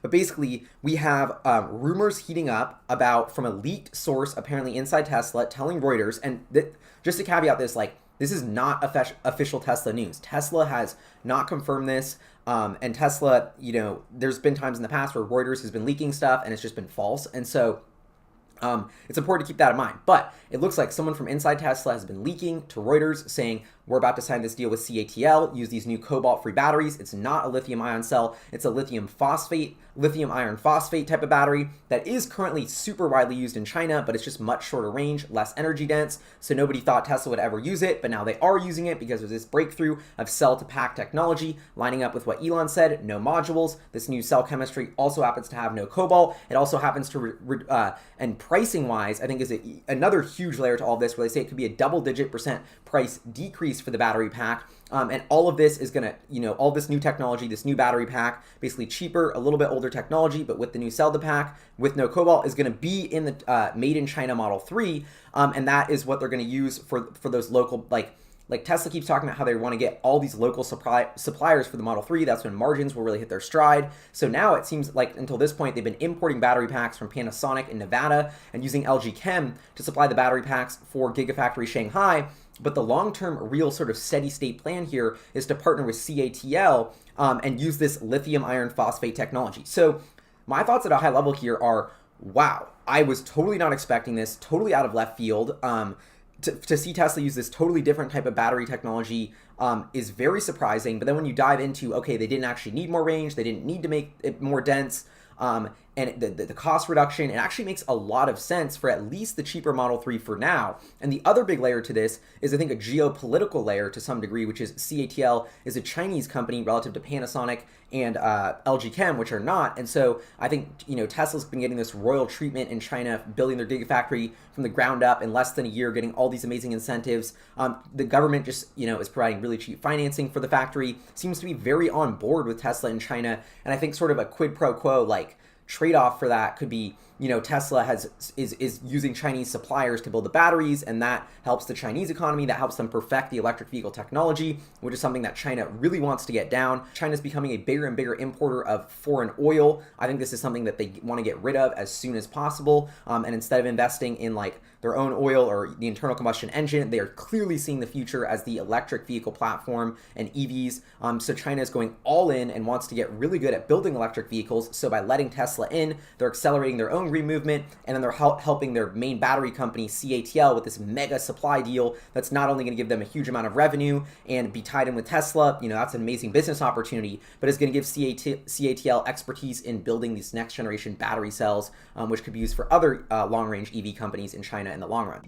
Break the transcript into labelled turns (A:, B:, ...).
A: But basically, we have rumors heating up about from a leaked source apparently inside Tesla telling Reuters, and just to caveat this, like, this is not official Tesla news. Tesla has not confirmed this. And Tesla, there's been times in the past where Reuters has been leaking stuff and it's just been false. And so it's important to keep that in mind. But it looks like someone from inside Tesla has been leaking to Reuters saying, we're about to sign this deal with CATL, use these new cobalt-free batteries. It's not a lithium-ion cell. It's a lithium iron phosphate type of battery that is currently super widely used in China, but it's just much shorter range, less energy dense. So nobody thought Tesla would ever use it, but now they are using it because of this breakthrough of cell-to-pack technology, lining up with what Elon said, no modules. This new cell chemistry also happens to have no cobalt. It also happens to, and pricing-wise, I think is another huge layer to all this, where they say it could be a double-digit % price decrease for the battery pack. And all of this is going to, all this new technology, this new battery pack, basically cheaper, a little bit older technology, but with the new cell to pack, with no cobalt, is going to be in the made in China Model 3. And that is what they're going to use for those local, like Tesla keeps talking about how they want to get all these local suppliers for the Model 3. That's when margins will really hit their stride. So now it seems like until this point, they've been importing battery packs from Panasonic in Nevada and using LG Chem to supply the battery packs for Gigafactory Shanghai. But the long-term, real sort of steady-state plan here is to partner with CATL and use this lithium iron phosphate technology. So my thoughts at a high level here are, wow, I was totally not expecting this, totally out of left field. To see Tesla use this totally different type of battery technology is very surprising. But then when you dive into, okay, they didn't actually need more range, they didn't need to make it more dense, and the cost reduction, it actually makes a lot of sense for at least the cheaper Model 3 for now. And the other big layer to this is, I think, a geopolitical layer to some degree, which is CATL is a Chinese company relative to Panasonic and LG Chem, which are not. And so I think, Tesla's been getting this royal treatment in China, building their Gigafactory from the ground up in less than a year, getting all these amazing incentives. The government just, is providing really cheap financing for the factory, seems to be very on board with Tesla in China. And I think sort of a quid pro quo, like, trade-off for that could be, Tesla is using Chinese suppliers to build the batteries, and that helps the Chinese economy, that helps them perfect the electric vehicle technology, which is something that China really wants to get down. China's becoming a bigger and bigger importer of foreign oil. I think this is something that they want to get rid of as soon as possible, and instead of investing in like their own oil or the internal combustion engine, they are clearly seeing the future as the electric vehicle platform and EVs. So China is going all in and wants to get really good at building electric vehicles. So by letting Tesla in, they're accelerating their own movement, and then they're helping their main battery company CATL with this mega supply deal that's not only going to give them a huge amount of revenue and be tied in with Tesla, that's an amazing business opportunity, but it's going to give CATL expertise in building these next generation battery cells, which could be used for other long-range EV companies in China in the long run.